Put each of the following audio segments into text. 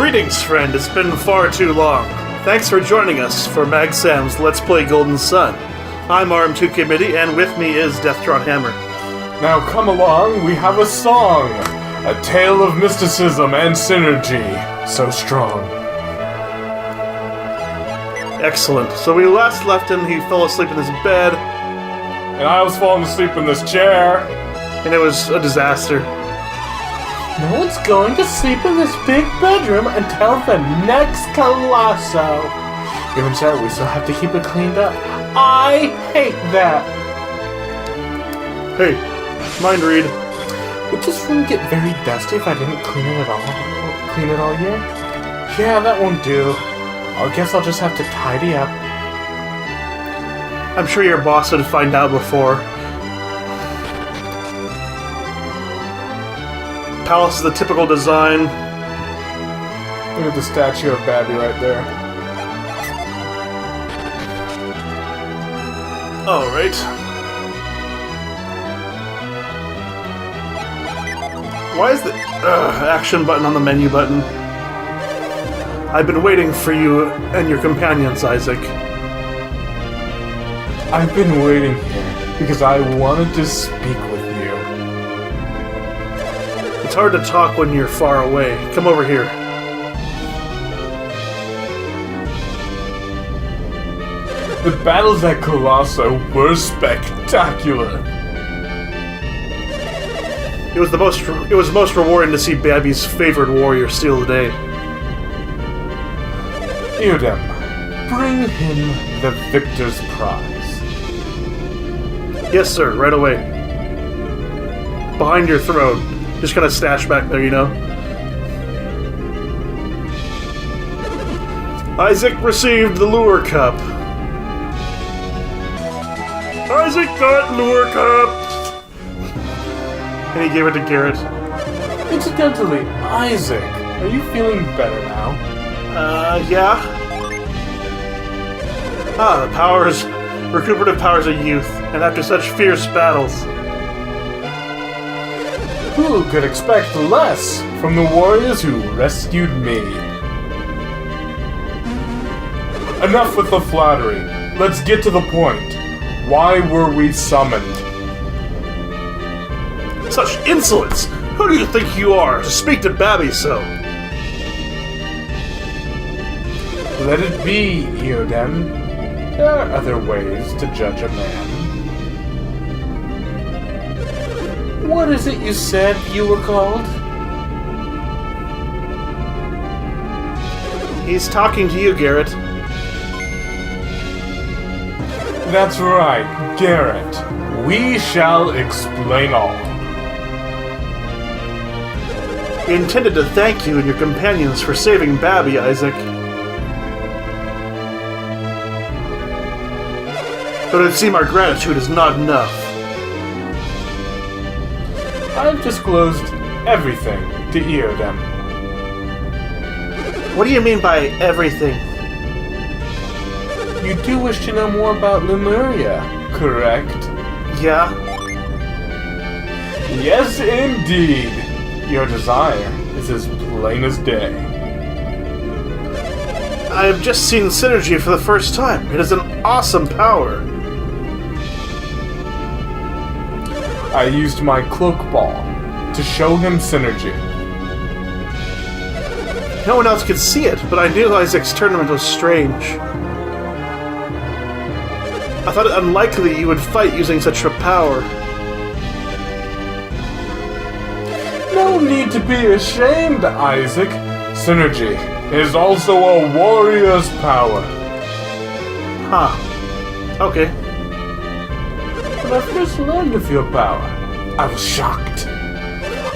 Greetings, friend. It's been far too long. Thanks for joining us for Mag Sam's Let's Play Golden Sun. I'm RM2 Committee, and with me is Deathtron Hammer. Now come along, we have a song. A tale of mysticism and synergy. So strong. Excellent. So we last left him, he fell asleep in his bed. And I was falling asleep in this chair. And it was a disaster. No one's going to sleep in this big bedroom until the next Colosso. Even so, we still have to keep it cleaned up. I hate that. Hey, mind read. Would this room get very dusty if I didn't clean it at all? Clean it all year? Yeah, that won't do. I guess I'll just have to tidy up. I'm sure your boss would find out before. Palace is the typical design. Look at the statue of Babi right there. Alright. Why is the action button on the menu button? I've been waiting for you and your companions, Isaac. I've been waiting here because I wanted to speak with you. It's hard to talk when you're far away. Come over here. The battles at Colosso were spectacular. It was most rewarding to see Babi's favorite warrior steal the day. Iodem, bring him the victor's prize. Yes, sir, right away. Behind your throne. Just kind of stashed back there, you know? Isaac received the lure cup. Isaac got lure cup! And he gave it to Garrett. Incidentally, Isaac, are you feeling better now? Yeah? The powers... recuperative powers of youth, and after such fierce battles. Who could expect less from the warriors who rescued me? Enough with the flattery. Let's get to the point. Why were we summoned? Such insolence! Who do you think you are to speak to Babi so? Let it be, Iodem. There are other ways to judge a man. What is it you said you were called? He's talking to you, Garrett. That's right, Garrett. We shall explain all. We intended to thank you and your companions for saving Babi, Isaac. But it would seem our gratitude is not enough. I've disclosed everything to Iodem. What do you mean by everything? You do wish to know more about Lemuria, correct? Yeah? Yes, indeed. Your desire is as plain as day. I have just seen Synergy for the first time. It is an awesome power. I used my cloak ball to show him synergy. No one else could see it, but I knew Isaac's tournament was strange. I thought it unlikely you would fight using such a power. No need to be ashamed, Isaac. Synergy is also a warrior's power. Huh. Okay. When I first learned of your power, I was shocked.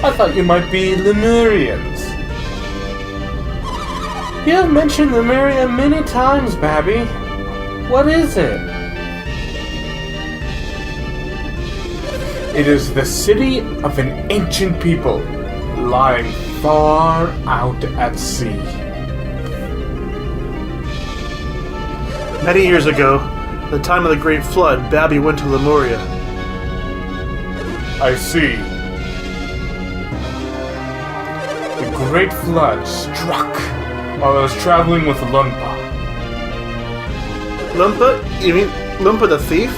I thought you might be Lemurians. You have mentioned Lemuria many times, Babi. What is it? It is the city of an ancient people, lying far out at sea. Many years ago, at the time of the Great Flood, Babi went to Lemuria. I see. The Great Flood struck while I was traveling with Lumpa. Lumpa? You mean Lumpa the thief?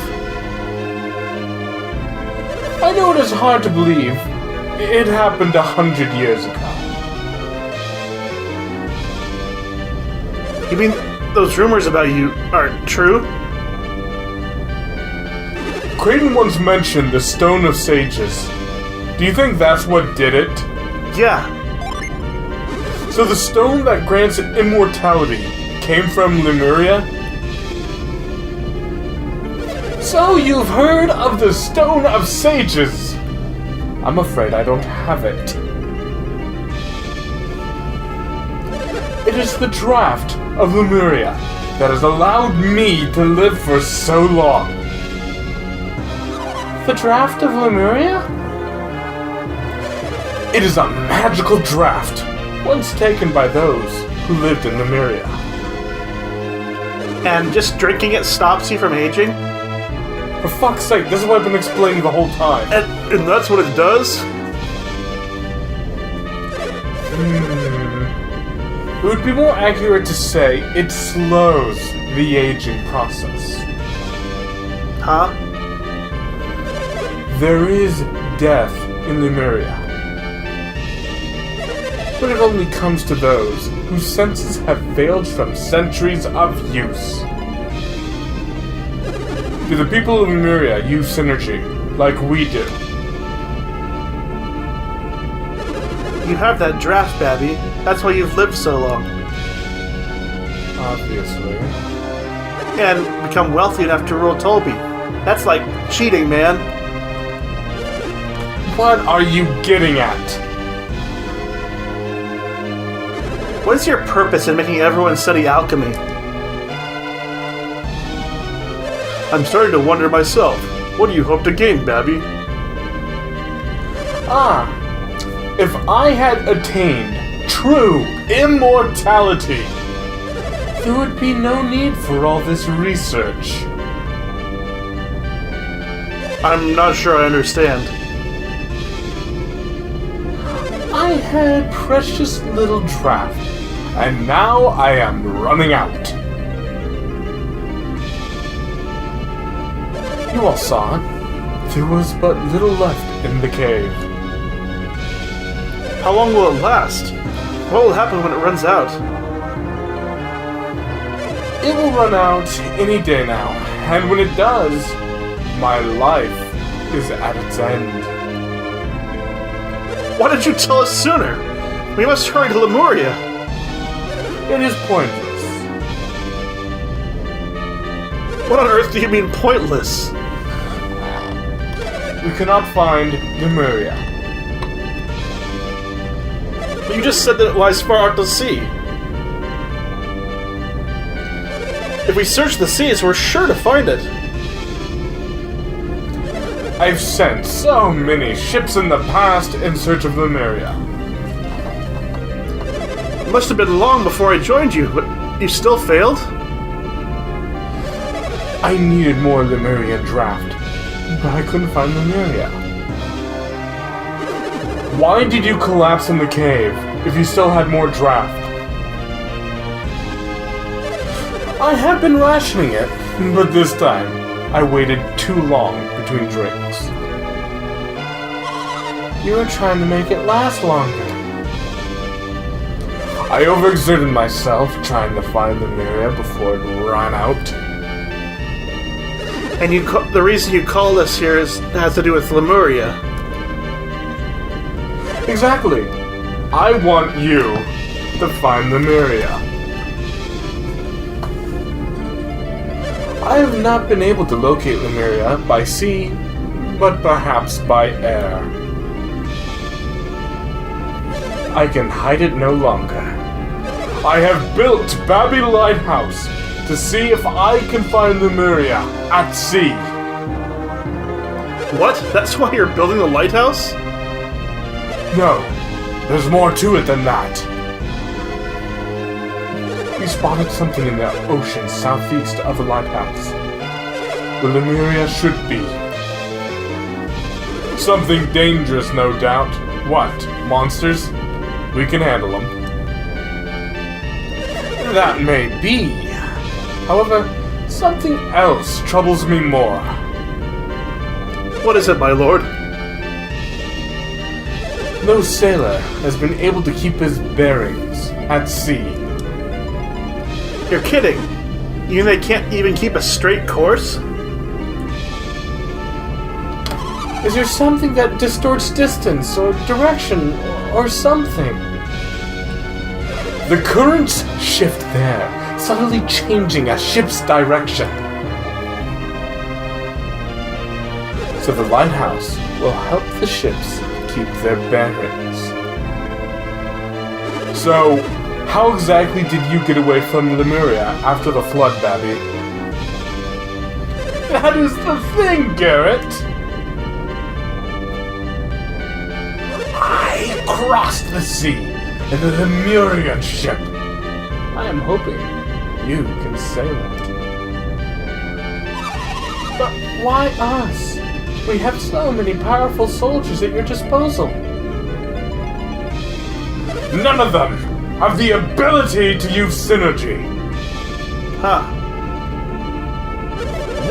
I know it is hard to believe. It happened 100 years ago. You mean those rumors about you aren't true? Creighton once mentioned the Stone of Sages. Do you think that's what did it? Yeah. So the stone that grants immortality came from Lemuria? So you've heard of the Stone of Sages! I'm afraid I don't have it. It is the draft of Lemuria that has allowed me to live for so long. The draft of Lemuria? It is a magical draft, once taken by those who lived in Lemuria. And just drinking it stops you from aging? For fuck's sake, this is what I've been explaining the whole time. And that's what it does? It would be more accurate to say it slows the aging process. Huh? There is death in Lemuria. But it only comes to those whose senses have failed from centuries of use. Do the people of Lemuria use synergy like we do? You have that draft, Babi. That's why you've lived so long. Obviously. And become wealthy enough to rule Tolby. That's like cheating, man. What are you getting at? What is your purpose in making everyone study alchemy? I'm starting to wonder myself. What do you hope to gain, Babi? If I had attained true immortality, there would be no need for all this research. I'm not sure I understand. I had precious little draft, and now I am running out. You all saw it. There was but little left in the cave. How long will it last? What will happen when it runs out? It will run out any day now, and when it does, my life is at its end. Why didn't you tell us sooner? We must hurry to Lemuria. It is pointless. What on earth do you mean pointless? We cannot find Lemuria. You just said that it lies far out to sea. If we search the seas, we're sure to find it. I've sent so many ships in the past in search of Lemuria. It must have been long before I joined you, but you still failed? I needed more Lemuria draft, but I couldn't find Lemuria. Why did you collapse in the cave if you still had more draft? I have been rationing it, but this time I waited too long between drinks. You were trying to make it last longer. I overexerted myself trying to find Lemuria before it ran out. And the reason you called us here has to do with Lemuria. Exactly. I want you to find Lemuria. I have not been able to locate Lemuria by sea, but perhaps by air. I can hide it no longer. I have built Babi Lighthouse to see if I can find Lemuria at sea. What? That's why you're building the lighthouse? No, there's more to it than that. We spotted something in the ocean southeast of the lighthouse, where Lemuria should be. Something dangerous, no doubt. What, monsters? We can handle them. That may be. However, something else troubles me more. What is it, my lord? No sailor has been able to keep his bearings at sea. You're kidding. You mean they can't even keep a straight course? Is there something that distorts distance or direction or something? The currents shift there, subtly changing a ship's direction. So the lighthouse will help the ships keep their bearings. So, how exactly did you get away from Lemuria after the flood, Babi? That is the thing, Garrett! I crossed the sea in the Lemurian ship. I am hoping you can sail it. But why us? We have so many powerful soldiers at your disposal. None of them have the ability to use synergy. Huh.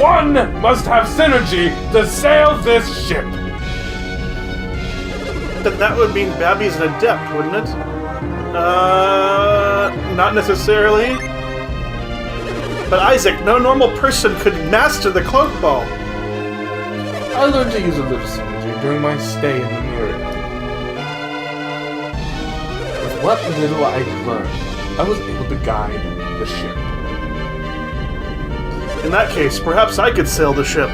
One must have synergy to sail this ship. Then that would mean Babi's an adept, wouldn't it? Not necessarily. But Isaac, no normal person could master the cloak ball. I learned to use a little synergy during my stay in Lemuria. With what little I learned, I was able to guide the ship. In that case, perhaps I could sail the ship.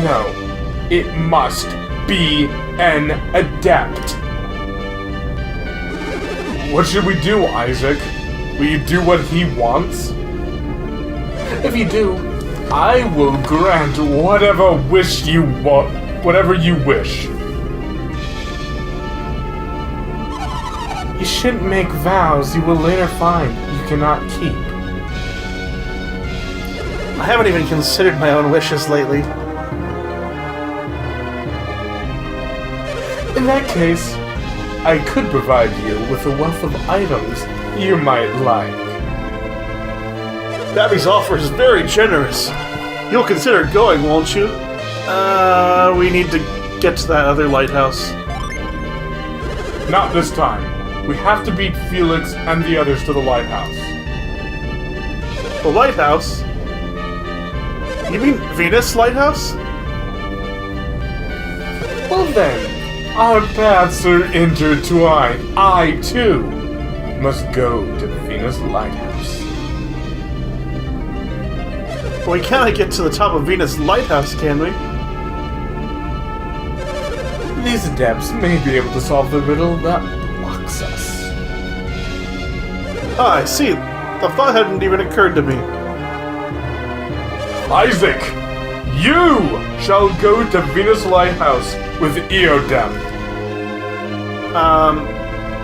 No, it must be an adept. What should we do, Isaac? Will you do what he wants? If you do, I will grant whatever wish you want, whatever you wish. you shouldn't make vows you will later find you cannot keep. I haven't even considered my own wishes lately. In that case, I could provide you with a wealth of items you might like. Babi's offer is very generous. You'll consider going, won't you? We need to get to that other lighthouse. Not this time. We have to beat Felix and the others to the lighthouse. The lighthouse? You mean Venus Lighthouse? Well then, our paths are intertwined. I, too, must go to the Venus Lighthouse. We cannot get to the top of Venus Lighthouse, can we? These adepts may be able to solve the riddle that blocks us. Ah, I see. The thought hadn't even occurred to me. Isaac, you shall go to Venus Lighthouse with Eodem.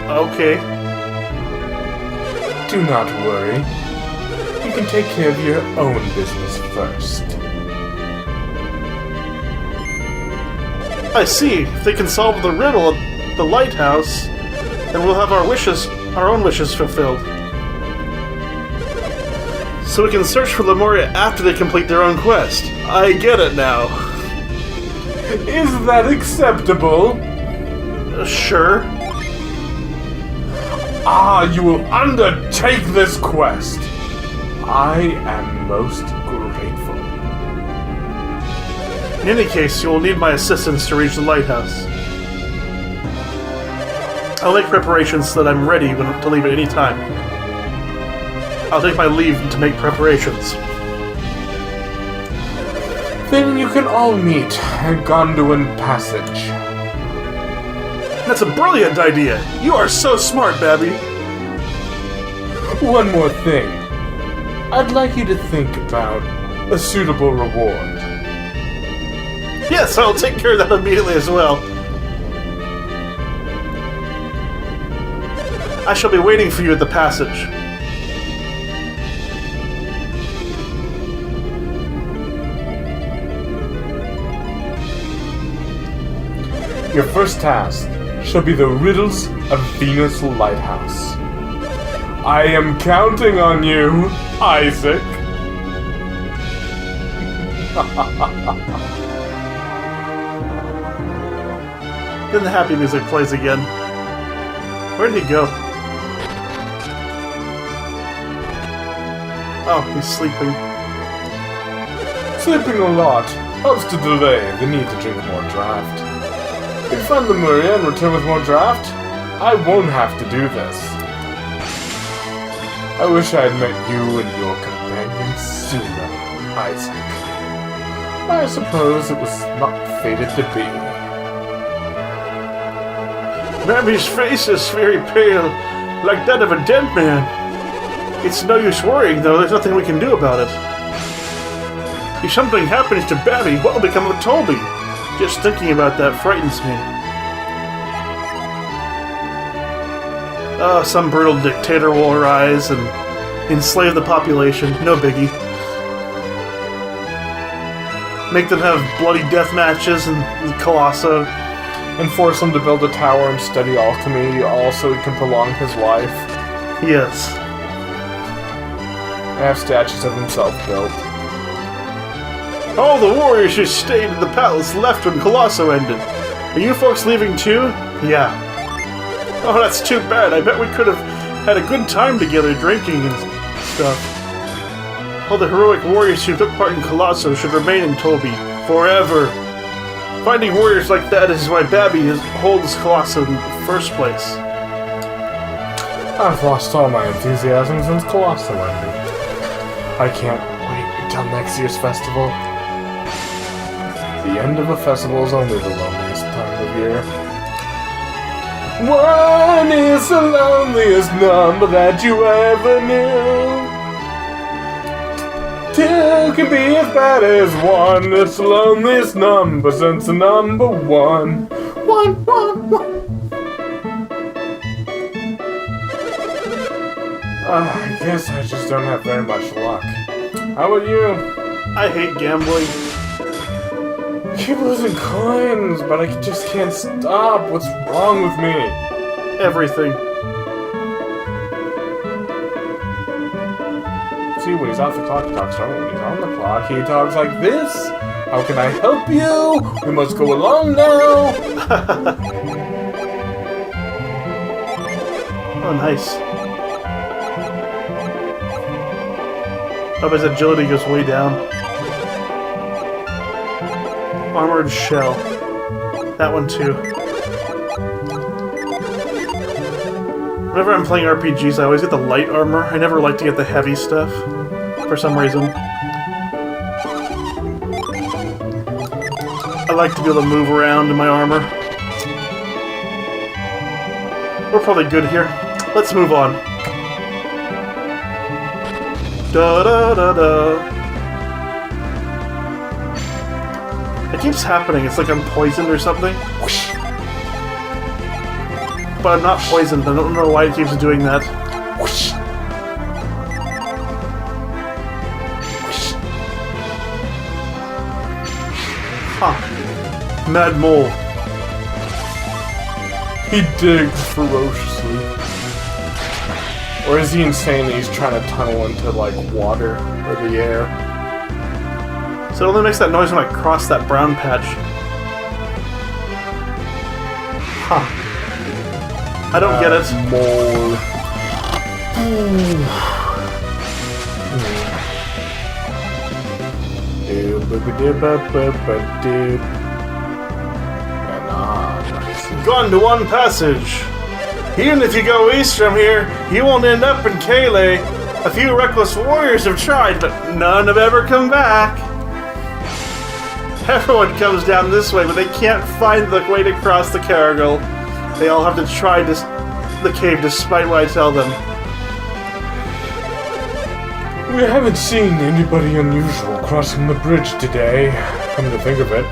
Okay. Do not worry. You can take care of your own business first. I see. If they can solve the riddle at the lighthouse, then we'll have our own wishes fulfilled. So we can search for Lemuria after they complete their own quest. I get it now. Is that acceptable? Sure. Ah, you will undertake this quest. I am most grateful. In any case, you will need my assistance to reach the lighthouse. I'll make preparations so that I'm ready to leave at any time. I'll take my leave to make preparations. Then you can all meet at Gondolin Passage. That's a brilliant idea! You are so smart, Babi! One more thing. I'd like you to think about a suitable reward. Yes, I'll take care of that immediately as well. I shall be waiting for you at the passage. Your first task shall be the riddles of Venus Lighthouse. I am counting on you, Isaac. Then the happy music plays again. Where did he go? Oh, he's sleeping. Sleeping a lot helps to delay the need to drink more draft. If you find Lemuria and return with more draft, I won't have to do this. I wish I had met you and your companion sooner, Isaac. I suppose it was not fated to be. Babi's face is very pale, like that of a dead man. It's no use worrying, though. There's nothing we can do about it. If something happens to Babi, what will become of Toby? Just thinking about that frightens me. Some brutal dictator will arise and enslave the population. No biggie. Make them have bloody death matches in Colosso. And force him to build a tower and study alchemy, also he can prolong his life. Yes. And have statues of himself built. All the warriors who stayed in the palace left when Colosso ended. Are you folks leaving too? Yeah. Oh, that's too bad. I bet we could have had a good time together drinking and stuff. All the heroic warriors who took part in Colosso should remain in Toby forever. Finding warriors like that is why Babi holds Colosso in the first place. I've lost all my enthusiasm since Colosso ended. I can't wait until next year's festival. The end of a festival is only the loneliest time of year. One is the loneliest number that you ever knew. Two can be as bad as one. It's the loneliest number since the number one. One. I guess I just don't have very much luck. How about you? I hate gambling. I keep losing coins, but I just can't stop. What's wrong with me? Everything. See, when he's off the clock, he talks normal. When he's on the clock, he talks like this. How can I help you? We must go along now. Oh, nice. Oh, his agility goes way down. Armored shell. That one too. Whenever I'm playing RPGs, I always get the light armor. I never like to get the heavy stuff, for some reason. I like to be able to move around in my armor. We're probably good here. Let's move on. Da-da-da-da. It keeps happening. It's like I'm poisoned or something. But I'm not poisoned. I don't know why it keeps doing that. Huh. Mad Mole. He digs ferociously. Or is he insane that he's trying to tunnel into, like, water or the air? So it only makes that noise when I cross that brown patch. Huh. I don't get it. Mole. Gone to one passage. Even if you go east from here, you won't end up in Kale. A few reckless warriors have tried, but none have ever come back. Everyone comes down this way, but they can't find the way to cross the Caragol. They all have to try the cave despite what I tell them. We haven't seen anybody unusual crossing the bridge today. Come to think of it,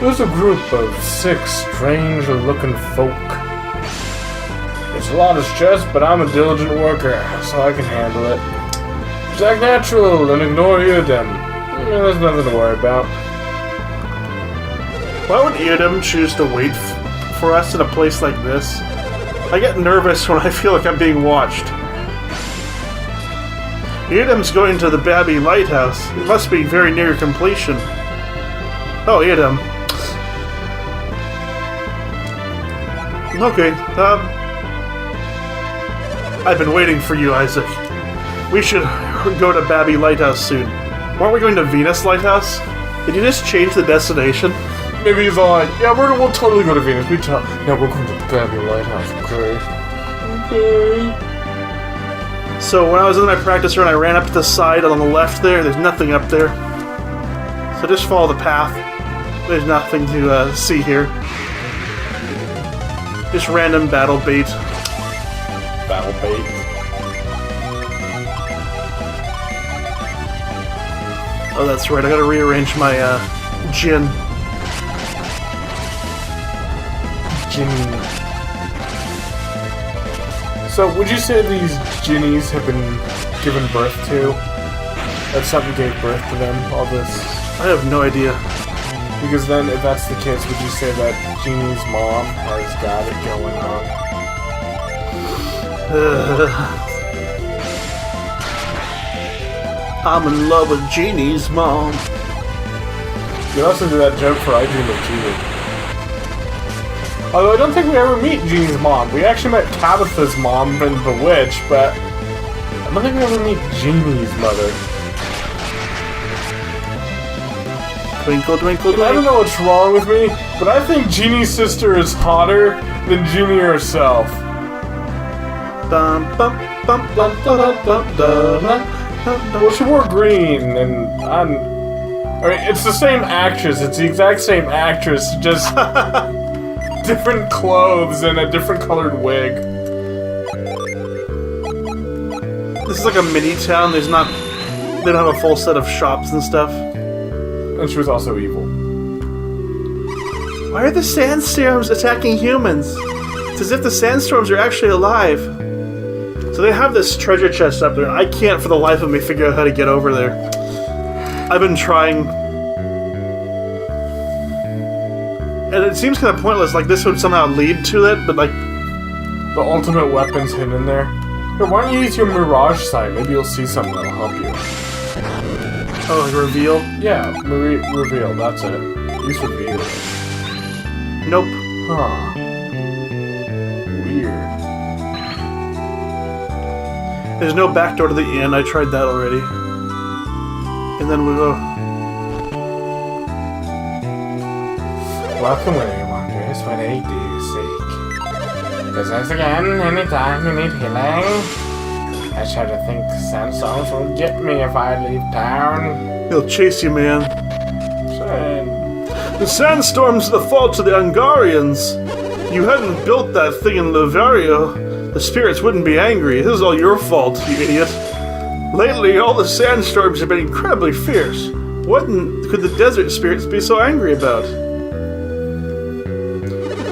there's a group of 6 strange-looking folk. It's a lot of stress, but I'm a diligent worker, so I can handle it. Just act natural and ignore Udem. There's nothing to worry about. Why would Udem choose to wait for us in a place like this? I get nervous when I feel like I'm being watched. Edam's going to the Babi Lighthouse. It must be very near completion. Oh, Edam. Okay, I've been waiting for you, Isaac. We should go to Babi Lighthouse soon. Weren't we going to Venus Lighthouse? Did you just change the destination? Maybe he's all like, yeah, we'll totally go to Venus. No, we're going to the Babi Lighthouse, okay? Okay. So when I was in my practice run, I ran up to the side on the left there. There's nothing up there. So just follow the path. There's nothing to see here. Just random battle bait. Battle bait. Oh, that's right. I gotta rearrange my gin. So, would you say these genies have been given birth to? That something gave birth to them, all this? I have no idea. Because then, if that's the case, would you say that Genie's mom has got it going on? I'm in love with Genie's mom. You can also do that joke for I Dream of Genie. Although I don't think we ever meet Genie's mom. We actually met Tabitha's mom in Bewitched, but I don't think we ever meet Genie's mother. Twinkle, twinkle, I don't twinkle. know what's wrong with me, but I think Genie's sister is hotter than Genie herself. Bum, bum, bum, bum, bum, bum, bum, bum. Well, she wore green, and I mean, it's the same actress. It's the exact same actress, just different clothes and a different colored wig. This is like a mini town. They don't have a full set of shops and stuff. And she was also evil. Why are the sandstorms attacking humans? It's as if the sandstorms are actually alive. So they have this treasure chest up there, and I can't for the life of me figure out how to get over there. I've been trying. And it seems kind of pointless, like this would somehow lead to it, but like... The ultimate weapon's hidden in there. Here, why don't you use your Mirage sight? Maybe you'll see something that'll help you. Oh, like reveal? Yeah, reveal, that's it. Use reveal. Nope. Huh. Weird. There's no back door to the inn, I tried that already. And then we go... Welcome, William Wonders. What do you seek? Business again, anytime you need healing. I shudder to think sandstorms will get me if I leave town. He'll chase you, man. Sand. The sandstorms are the fault of the Ungarians. You hadn't built that thing in Lavario, the spirits wouldn't be angry. This is all your fault, you idiot. Lately, all the sandstorms have been incredibly fierce. What could the desert spirits be so angry about?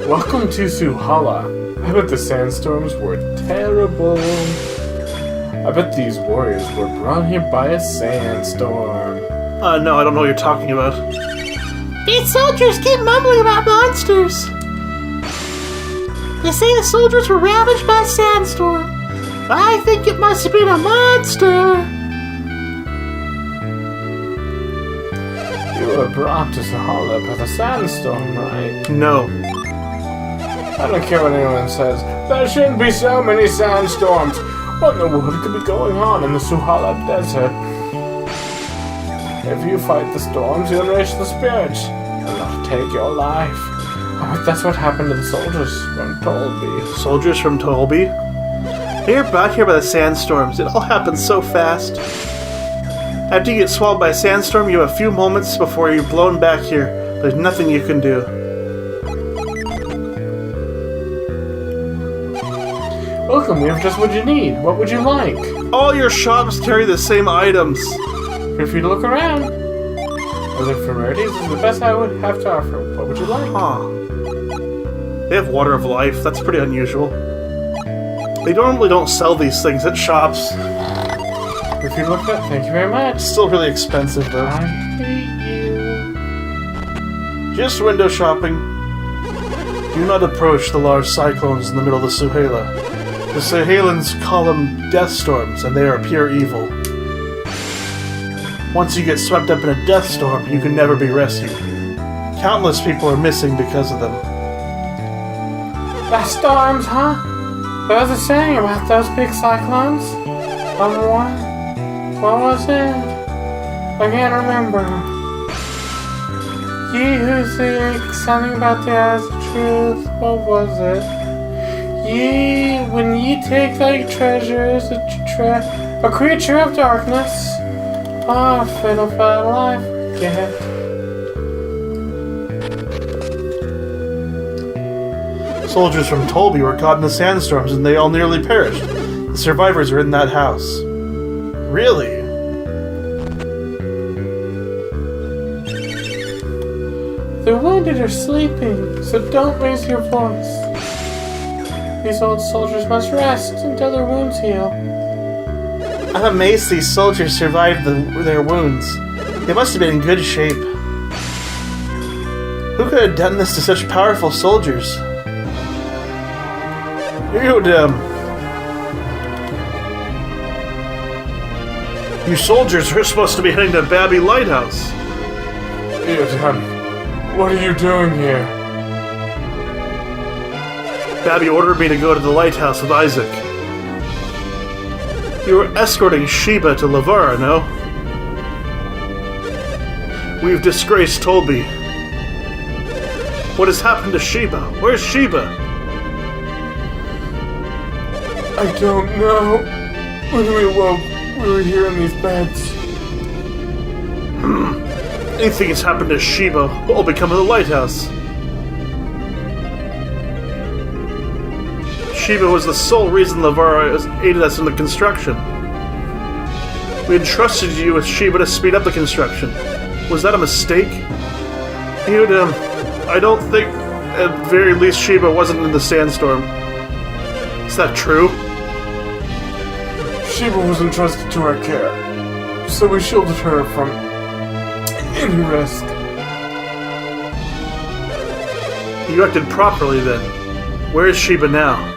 Welcome to Suhala. I bet the sandstorms were terrible. I bet these warriors were brought here by a sandstorm. No, I don't know what you're talking about. These soldiers keep mumbling about monsters. They say the soldiers were ravaged by a sandstorm. I think it must have been a monster. You were brought to Suhala by the sandstorm, right? No. I don't care what anyone says. There shouldn't be so many sandstorms. What in the world could be going on in the Suhala Desert? If you fight the storms, you'll reach the spirits. And they'll take your life. I bet that's what happened to the soldiers from Tolby. Soldiers from Tolby? They were brought here by the sandstorms. It all happened so fast. After you get swallowed by a sandstorm, you have a few moments before you're blown back here. There's nothing you can do. Welcome, we have just what you need. What would you like? All your shops carry the same items. Feel free to look around. I look for rarities. This is the best I would have to offer. What would you like? Huh. They have water of life. That's pretty unusual. They normally don't sell these things at shops. If you look up, thank you very much. Still really expensive though. I hate you. Just window shopping. Do not approach the large cyclones in the middle of the Suhala. The Suhalans call them death storms, and they are pure evil. Once you get swept up in a death storm, you can never be rescued. Countless people are missing because of them. The storms, huh? There was a saying about those big cyclones. What was it? I can't remember. Ye who seek something about the eyes of truth. What was it? Ye, when ye take thy treasures, a creature of darkness. Ah, fiddle faddle, I forget. Soldiers from Tolby were caught in the sandstorms and they all nearly perished. The survivors are in that house. Really? The wounded are sleeping, so don't raise your voice. These old soldiers must rest until their wounds heal. I'm amazed these soldiers survived their wounds. They must have been in good shape. Who could have done this to such powerful soldiers? You soldiers are supposed to be heading to Babi Lighthouse. Iodem, what are you doing here? Babi ordered me to go to the lighthouse with Isaac. You were escorting Sheba to Lavara, no? We've disgraced Tolby. What has happened to Sheba? Where's Sheba? I don't know. When we awoke, we were here in these beds. Anything has happened to Sheba, what will become of the lighthouse? Sheba was the sole reason Lavara aided us in the construction. We entrusted you with Sheba to speed up the construction. Was that a mistake? I don't think, at very least, Sheba wasn't in the sandstorm. Is that true? Sheba was entrusted to our care, so we shielded her from any risk. You acted properly then. Where is Sheba now?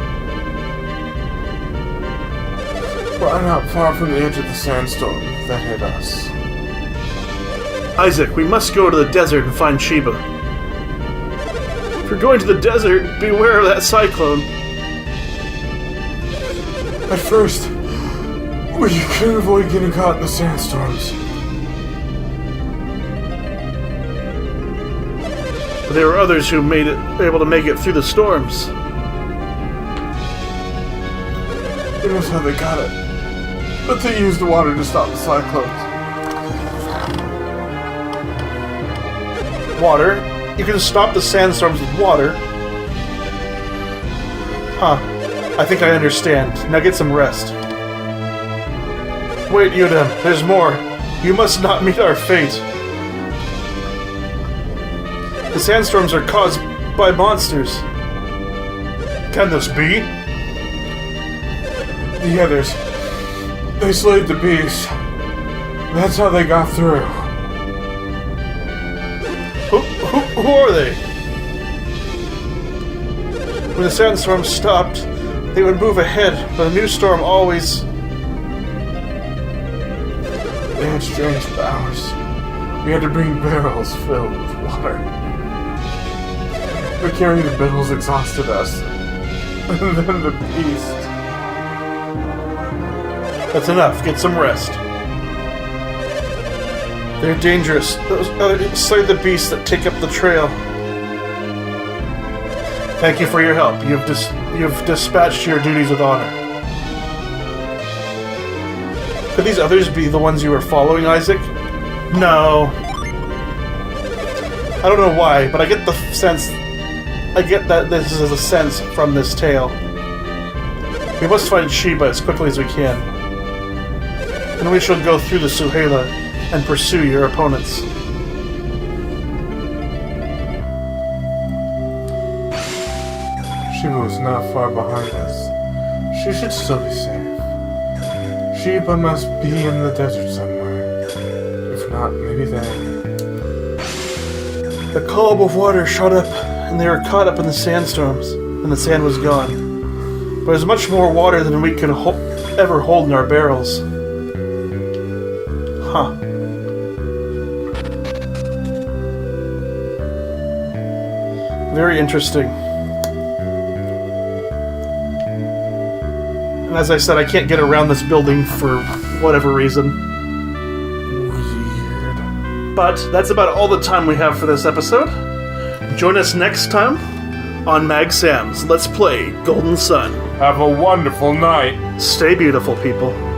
We're not far from the edge of the sandstorm that hit us. Isaac, we must go to the desert and find Sheba. If you're going to the desert, beware of that cyclone. At first, we couldn't avoid getting caught in the sandstorms. But there were others who able to make it through the storms. Who knows how they got it? But they used the water to stop the cyclones. Water? You can stop the sandstorms with water? Huh. I think I understand. Now get some rest. Wait, Yuda, there's more. You must not meet our fate. The sandstorms are caused by monsters. Can this be? The others, they slayed the beast. That's how they got through. Who are they? When the sandstorm stopped, they would move ahead, but a new storm always... They had strange powers. We had to bring barrels filled with water. But carrying the barrels exhausted us. And then the beast... That's enough. Get some rest. They're dangerous. Slay the beasts that take up the trail. Thank you for your help. You've dispatched your duties with honor. Could these others be the ones you were following, Isaac? No. I don't know why, but I get the sense... I get that this is a sense from this tale. We must find Sheba as quickly as we can. And we shall go through the Suhaila and pursue your opponents. Sheba was not far behind us. She should still be safe. Sheba must be in the desert somewhere. If not, maybe they... The column of water shot up, and they were caught up in the sandstorms, and the sand was gone. But there's much more water than we could ever hold in our barrels. Huh. Very interesting. And as I said, I can't get around this building for whatever reason. Weird. But that's about all the time we have for this episode. Join us next time on Mag Sam's Let's Play Golden Sun. Have a wonderful night. Stay beautiful, people.